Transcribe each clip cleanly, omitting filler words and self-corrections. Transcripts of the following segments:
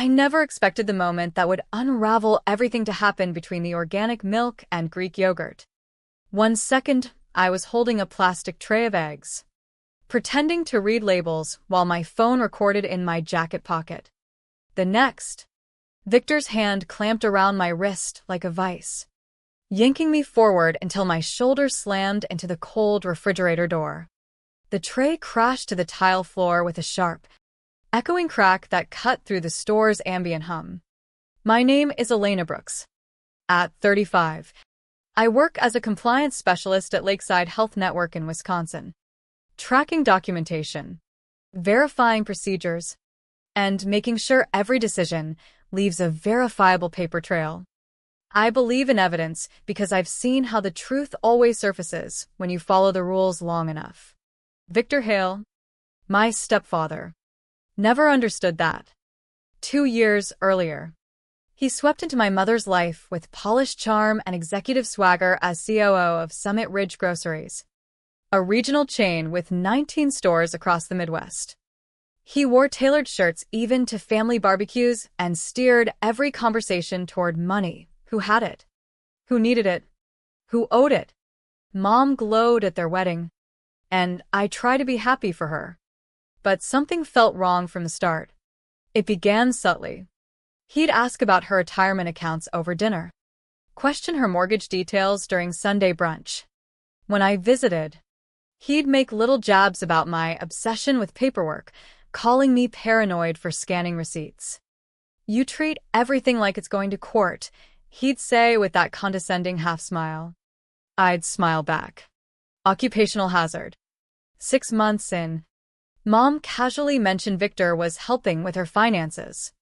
I never expected the moment that would unravel everything to happen between the organic milk and Greek yogurt. One second, I was holding a plastic tray of eggs, pretending to read labels while my phone recorded in my jacket pocket. The next, Victor's hand clamped around my wrist like a vice, yanking me forward until my shoulder slammed into the cold refrigerator door. The tray crashed to the tile floor with a sharp, echoing crack that cut through the store's ambient hum. My name is Elena Brooks. At 35, I work as a compliance specialist at Lakeside Health Network in Wisconsin, tracking documentation, verifying procedures, and making sure every decision leaves a verifiable paper trail. I believe in evidence because I've seen how the truth always surfaces when you follow the rules long enough. Victor Hale, my stepfather, never understood that. 2 years earlier, he swept into my mother's life with polished charm and executive swagger as COO of Summit Ridge Groceries, a regional chain with 19 stores across the Midwest. He wore tailored shirts even to family barbecues and steered every conversation toward money. Who had it? Who needed it? Who owed it? Mom glowed at their wedding, and I tried to be happy for her. But something felt wrong from the start. It began subtly. He'd ask about her retirement accounts over dinner, question her mortgage details during Sunday brunch. When I visited, he'd make little jabs about my obsession with paperwork, calling me paranoid for scanning receipts. "You treat everything like it's going to court," he'd say with that condescending half-smile. I'd smile back. Occupational hazard. 6 months in, Mom casually mentioned Victor was helping with her finances.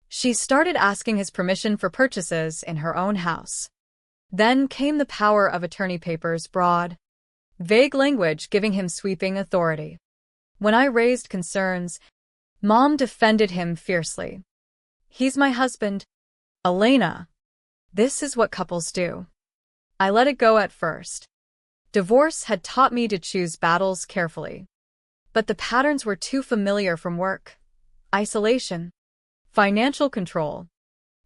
She started asking his permission for purchases in her own house. Then came the power of attorney papers, broad, vague language giving him sweeping authority. When I raised concerns, Mom defended him fiercely. "He's my husband, Elena. This is what couples do." I let it go at first. Divorce had taught me to choose battles carefully. But the patterns were too familiar from work. Isolation, financial control,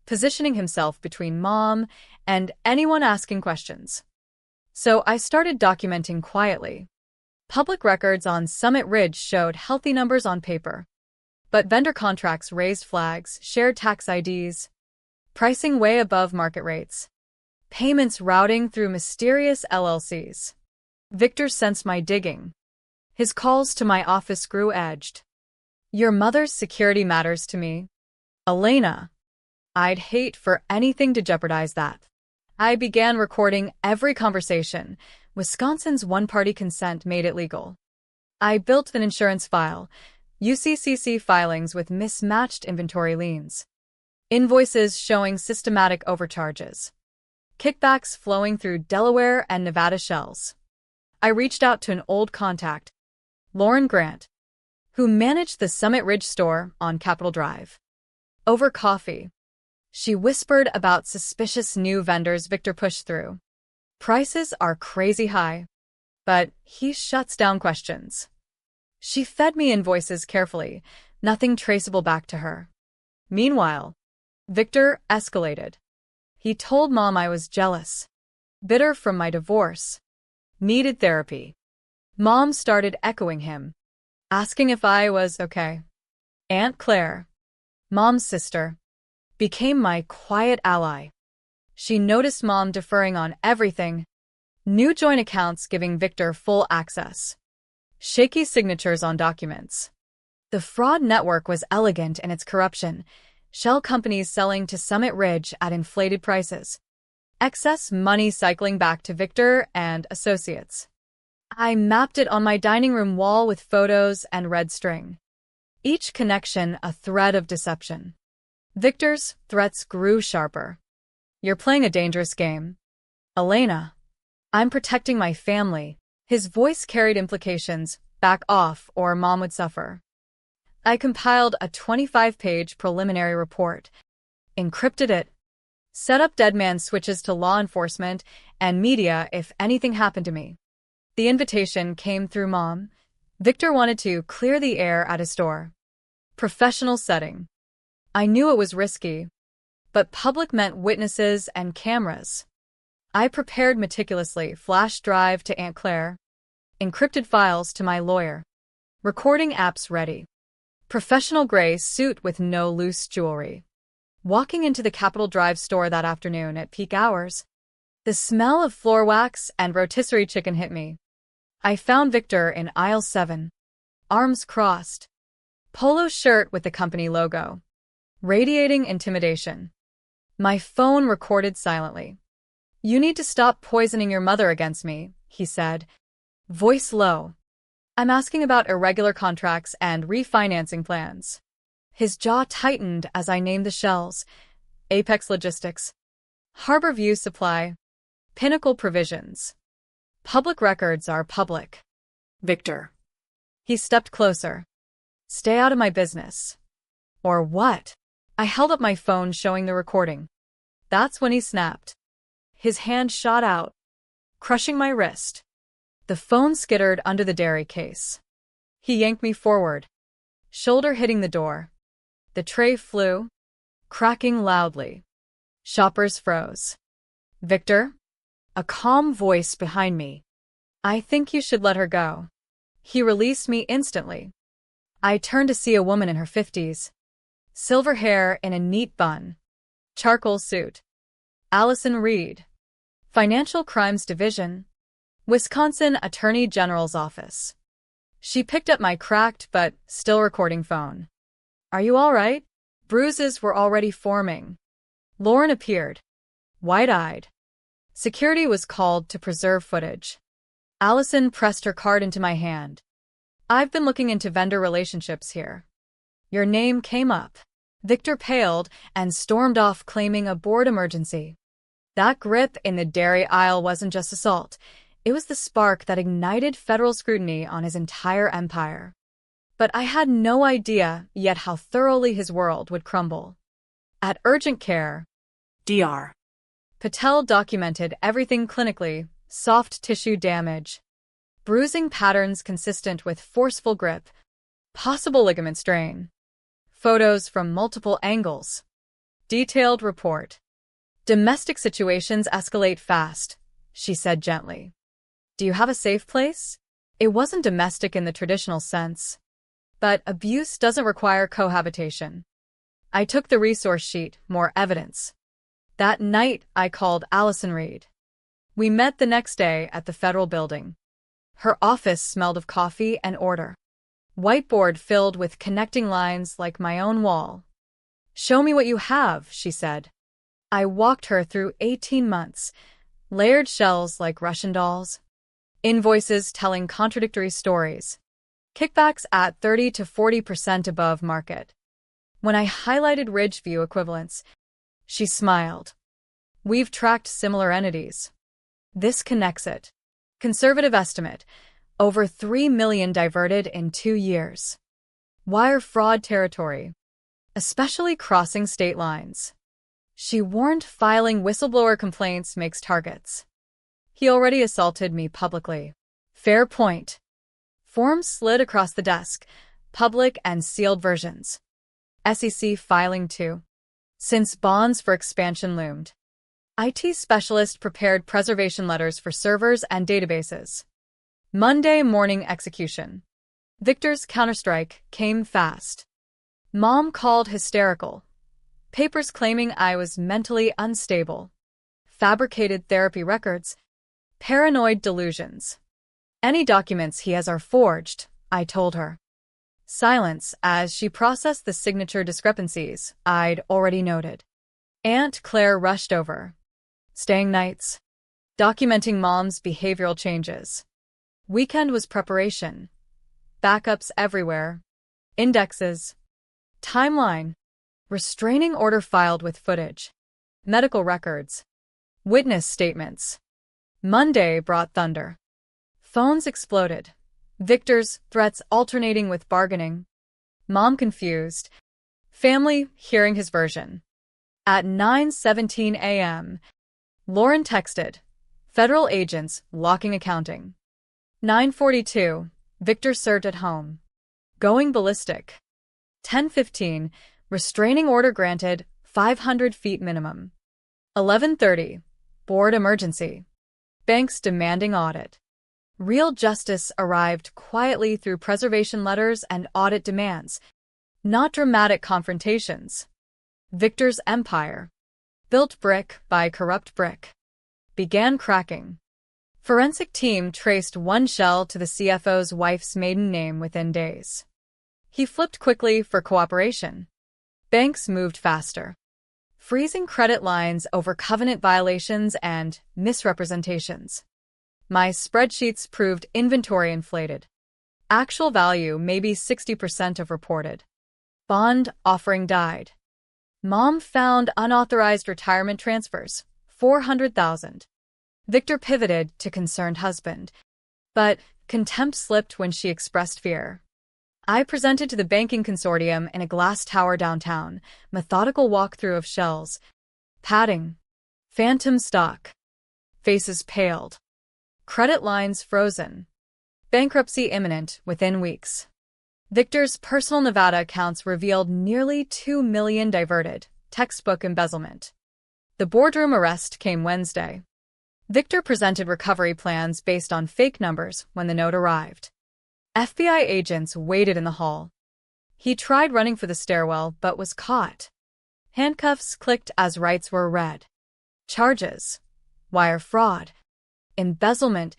positioning himself between Mom and anyone asking questions. So I started documenting quietly. Public records on Summit Ridge showed healthy numbers on paper, but vendor contracts raised flags, shared tax IDs, pricing way above market rates, payments routing through mysterious LLCs. Victor sensed my digging. His calls to my office grew edged. "Your mother's security matters to me, Elena. I'd hate for anything to jeopardize that." I began recording every conversation. Wisconsin's one-party consent made it legal. I built an insurance file, UCCC filings with mismatched inventory liens, invoices showing systematic overcharges, kickbacks flowing through Delaware and Nevada shells. I reached out to an old contact, Lauren Grant, who managed the Summit Ridge store on Capitol Drive. Over coffee, she whispered about suspicious new vendors Victor pushed through. "Prices are crazy high, but he shuts down questions." She fed me invoices carefully, nothing traceable back to her. Meanwhile, Victor escalated. He told Mom I was jealous, bitter from my divorce, needed therapy. Mom started echoing him, asking if I was okay. Aunt Claire, Mom's sister, became my quiet ally. She noticed Mom deferring on everything, new joint accounts giving Victor full access, shaky signatures on documents. The fraud network was elegant in its corruption, shell companies selling to Summit Ridge at inflated prices, excess money cycling back to Victor and associates. I mapped it on my dining room wall with photos and red string, each connection a thread of deception. Victor's threats grew sharper. "You're playing a dangerous game, Elena. I'm protecting my family." His voice carried implications. "Back off or Mom would suffer." I compiled a 25-page preliminary report, encrypted it, set up deadman switches to law enforcement and media if anything happened to me. The invitation came through Mom. Victor wanted to clear the air at his store. Professional setting. I knew it was risky, but public meant witnesses and cameras. I prepared meticulously, flash drive to Aunt Claire, encrypted files to my lawyer, recording apps ready, professional gray suit with no loose jewelry. Walking into the Capitol Drive store that afternoon at peak hours, the smell of floor wax and rotisserie chicken hit me. I found Victor in aisle 7, arms crossed, polo shirt with the company logo, radiating intimidation. My phone recorded silently. "You need to stop poisoning your mother against me," he said, voice low. "I'm asking about irregular contracts and refinancing plans." His jaw tightened as I named the shells: Apex Logistics, Harborview Supply, Pinnacle Provisions. Public records are public. "Victor." He stepped closer. "Stay out of my business." "Or what?" I held up my phone showing the recording. That's when he snapped. His hand shot out, crushing my wrist. The phone skittered under the dairy case. He yanked me forward, shoulder hitting the door. The tray flew, cracking loudly. Shoppers froze. "Victor?" A calm voice behind me. "I think you should let her go." He released me instantly. I turned to see a woman in her 50s. Silver hair in a neat bun. Charcoal suit. Allison Reed. Financial Crimes Division. Wisconsin Attorney General's Office. She picked up my cracked but still recording phone. "Are you all right?" Bruises were already forming. Lauren appeared, wide-eyed. Security was called to preserve footage. Allison pressed her card into my hand. "I've been looking into vendor relationships here. Your name came up." Victor paled and stormed off, claiming a board emergency. That grip in the dairy aisle wasn't just assault. It was the spark that ignited federal scrutiny on his entire empire. But I had no idea yet how thoroughly his world would crumble. At Urgent Care, DR, Patel documented everything clinically: soft tissue damage, bruising patterns consistent with forceful grip, possible ligament strain, photos from multiple angles, detailed report. "Domestic situations escalate fast," she said gently. "Do you have a safe place?" It wasn't domestic in the traditional sense, but abuse doesn't require cohabitation. I took the resource sheet, more evidence. That night, I called Allison Reed. We met the next day at the federal building. Her office smelled of coffee and order. Whiteboard filled with connecting lines like my own wall. "Show me what you have," she said. I walked her through 18 months, layered shells like Russian dolls, invoices telling contradictory stories, kickbacks at 30 to 40% above market. When I highlighted Ridgeview equivalents, she smiled. "We've tracked similar entities. This connects it." Conservative estimate: over 3 million diverted in 2 years. Wire fraud territory, especially crossing state lines. She warned filing whistleblower complaints makes targets. He already assaulted me publicly. Fair point. Forms slid across the desk, public and sealed versions. SEC filing too. Since bonds for expansion loomed. IT specialist prepared preservation letters for servers and databases. Monday morning execution. Victor's counterstrike came fast. Mom called hysterical. Papers claiming I was mentally unstable. Fabricated therapy records. Paranoid delusions. "Any documents he has are forged," I told her. Silence as she processed the signature discrepancies I'd already noted. Aunt Claire rushed over. Staying nights. Documenting Mom's behavioral changes. Weekend was preparation. Backups everywhere. Indexes. Timeline. Restraining order filed with footage. Medical records. Witness statements. Monday brought thunder. Phones exploded. Victor's threats alternating with bargaining. Mom confused. Family hearing his version. At 9:17 a.m., Lauren texted. Federal agents locking accounting. 9:42, Victor served at home. Going ballistic. 10:15, Restraining order granted, 500 feet minimum. 11:30. Board emergency. Banks demanding audit. Real justice arrived quietly through preservation letters and audit demands, not dramatic confrontations. Victor's empire, built brick by corrupt brick, began cracking. Forensic team traced one shell to the CFO's wife's maiden name within days. He flipped quickly for cooperation. Banks moved faster, freezing credit lines over covenant violations and misrepresentations. My spreadsheets proved inventory inflated. Actual value maybe 60% of reported. Bond offering died. Mom found unauthorized retirement transfers, 400,000. Victor pivoted to concerned husband, but contempt slipped when she expressed fear. I presented to the banking consortium in a glass tower downtown, methodical walkthrough of shells, padding, phantom stock. Faces paled. Credit lines frozen. Bankruptcy imminent within weeks. Victor's personal Nevada accounts revealed nearly $2 million diverted, textbook embezzlement. The boardroom arrest came Wednesday. Victor presented recovery plans based on fake numbers when the note arrived. FBI agents waited in the hall. He tried running for the stairwell but was caught. Handcuffs clicked as rights were read. Charges: wire fraud, embezzlement,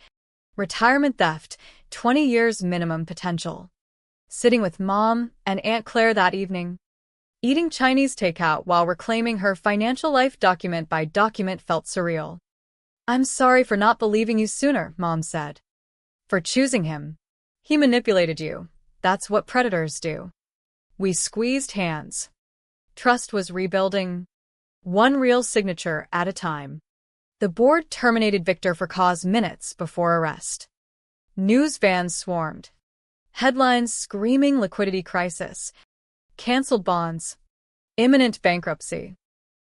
retirement theft, 20 years minimum potential. Sitting with Mom and Aunt Claire that evening, eating Chinese takeout while reclaiming her financial life document by document felt surreal. "I'm sorry for not believing you sooner," Mom said. "For choosing him. He manipulated you. That's what predators do." We squeezed hands. Trust was rebuilding, one real signature at a time. The board terminated Victor for cause minutes before arrest. News vans swarmed. Headlines screaming liquidity crisis, canceled bonds, imminent bankruptcy.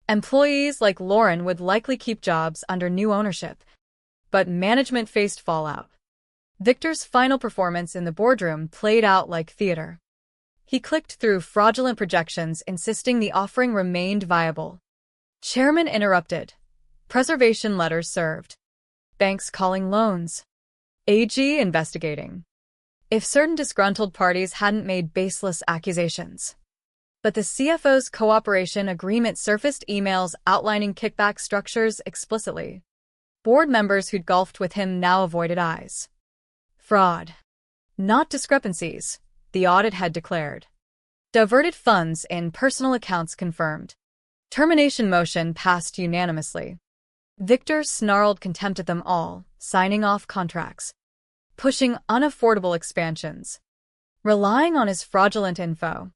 Employees like Lauren would likely keep jobs under new ownership, but management faced fallout. Victor's final performance in the boardroom played out like theater. He clicked through fraudulent projections insisting the offering remained viable. Chairman interrupted. Preservation letters served. Banks calling loans. AG investigating. If certain disgruntled parties hadn't made baseless accusations. But the CFO's cooperation agreement surfaced emails outlining kickback structures explicitly. Board members who'd golfed with him now avoided eyes. Fraud. Not discrepancies, the audit had declared. Diverted funds in personal accounts confirmed. Termination motion passed unanimously. Victor snarled contempt at them all, signing off contracts, pushing unaffordable expansions, relying on his fraudulent info.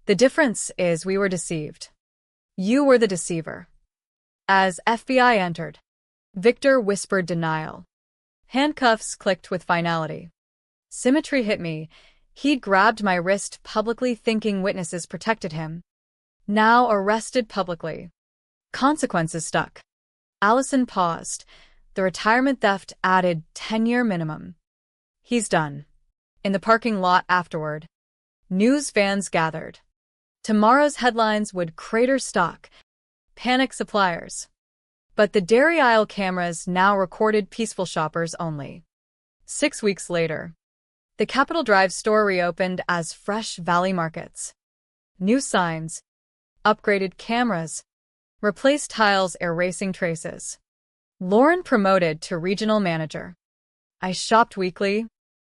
The difference is we were deceived. You were the deceiver. As FBI entered, Victor whispered denial. Handcuffs clicked with finality. Symmetry hit me. He'd grabbed my wrist publicly thinking witnesses protected him. Now arrested publicly. Consequences stuck. Allison paused. The retirement theft added 10-year minimum. He's done. In the parking lot afterward, news vans gathered. Tomorrow's headlines would crater stock, panic suppliers. But the dairy aisle cameras now recorded peaceful shoppers only. 6 weeks later, the Capitol Drive store reopened as Fresh Valley Markets. New signs, upgraded cameras, replaced tiles erasing traces. Lauren promoted to regional manager. I shopped weekly,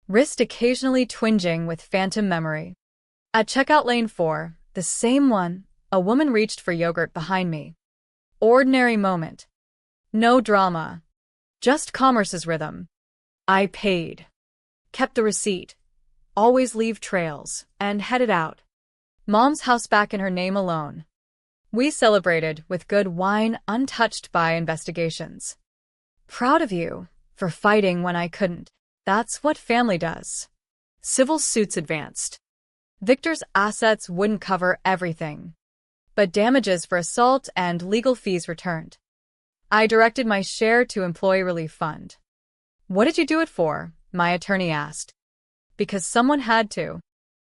wrist occasionally twinging with phantom memory. At checkout lane 4, the same one, a woman reached for yogurt behind me. Ordinary moment. No drama. Just commerce's rhythm. I paid. Kept the receipt. Always leave trails, and headed out. Mom's house back in her name alone. We celebrated with good wine untouched by investigations. Proud of you for fighting when I couldn't. That's what family does. Civil suits advanced. Victor's assets wouldn't cover everything, but damages for assault and legal fees returned. I directed my share to Employee Relief Fund. What did you do it for? My attorney asked. Because someone had to.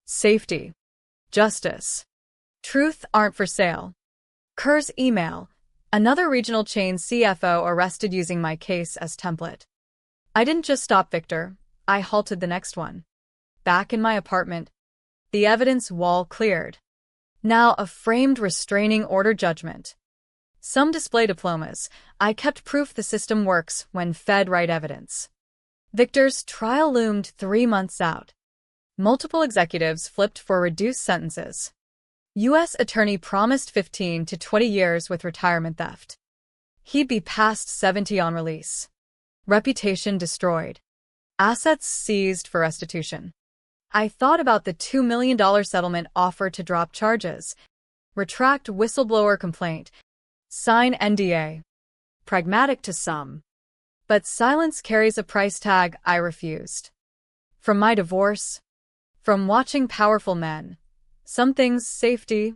Safety. Justice. Truth aren't for sale. Kerr's email. Another regional chain CFO arrested using my case as template. I didn't just stop Victor, I halted the next one. Back in my apartment, the evidence wall cleared. Now a framed restraining order judgment. Some display diplomas. I kept proof the system works when fed right evidence. Victor's trial loomed 3 months out. Multiple executives flipped for reduced sentences. U.S. attorney promised 15 to 20 years with retirement theft. He'd be past 70 on release. Reputation destroyed. Assets seized for restitution. I thought about the $2 million settlement offer to drop charges, retract whistleblower complaint, sign NDA. Pragmatic to some. But silence carries a price tag. I refused. From my divorce, from watching powerful men, some things, safety,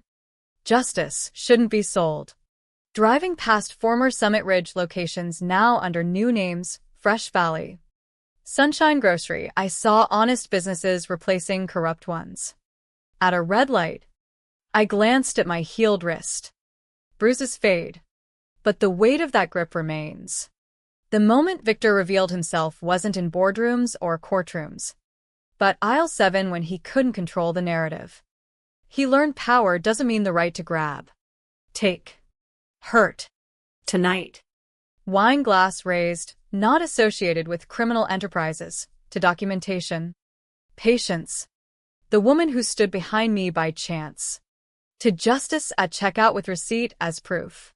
justice, shouldn't be sold. Driving past former Summit Ridge locations now under new names, Fresh Valley, Sunshine Grocery, I saw honest businesses replacing corrupt ones. At a red light, I glanced at my healed wrist. Bruises fade, but the weight of that grip remains. The moment Victor revealed himself wasn't in boardrooms or courtrooms, but aisle 7 when he couldn't control the narrative. He learned power doesn't mean the right to grab, take, hurt. Tonight. Wine glass raised, not associated with criminal enterprises, to documentation. Patience. The woman who stood behind me by chance. To justice at checkout with receipt as proof.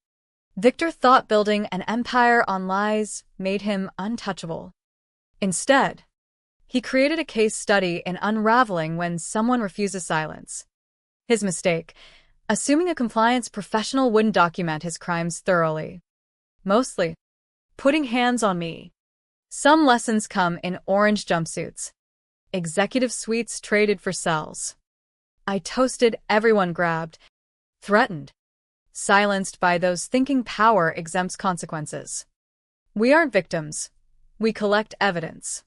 Victor thought building an empire on lies made him untouchable. Instead, he created a case study in unraveling when someone refuses silence. His mistake, assuming a compliance professional wouldn't document his crimes thoroughly. Mostly, putting hands on me. Some lessons come in orange jumpsuits. Executive suites traded for cells. I toasted, everyone grabbed, threatened, silenced by those thinking power exempts consequences. We aren't victims. We collect evidence.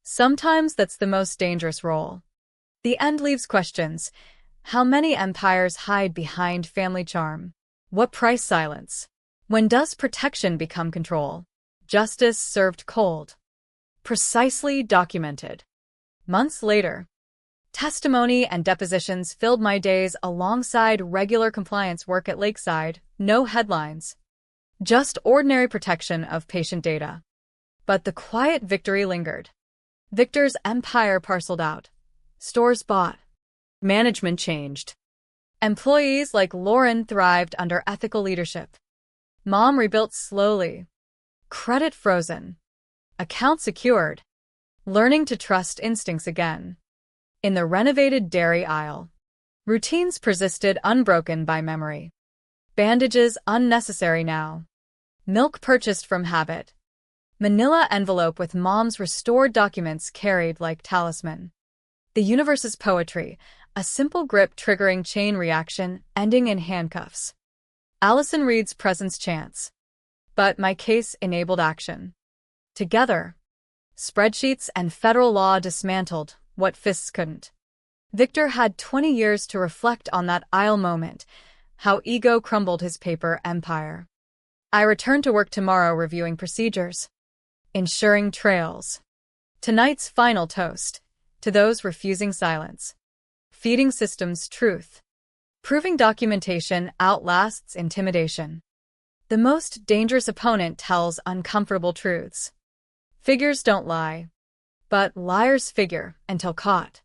Sometimes that's the most dangerous role. The end leaves questions. How many empires hide behind family charm? What price silence? When does protection become control? Justice served cold. Precisely documented. Months later, testimony and depositions filled my days alongside regular compliance work at Lakeside. No headlines. Just ordinary protection of patient data. But the quiet victory lingered. Victor's empire parceled out. Stores bought. Management changed. Employees like Lauren thrived under ethical leadership. Mom rebuilt slowly. Credit frozen. Account secured. Learning to trust instincts again. In the renovated dairy aisle, routines persisted unbroken by memory. Bandages unnecessary now. Milk purchased from habit. Manila envelope with mom's restored documents carried like talisman. The universe's poetry, a simple grip triggering chain reaction, ending in handcuffs. Allison Reed's presence chance. But my case enabled action. Together, spreadsheets and federal law dismantled what fists couldn't. Victor had 20 years to reflect on that aisle moment, how ego crumbled his paper empire. I return to work tomorrow reviewing procedures, ensuring trails. Tonight's final toast, to those refusing silence. Feeding systems truth. Proving documentation outlasts intimidation. The most dangerous opponent tells uncomfortable truths. Figures don't lie, but liars figure until caught.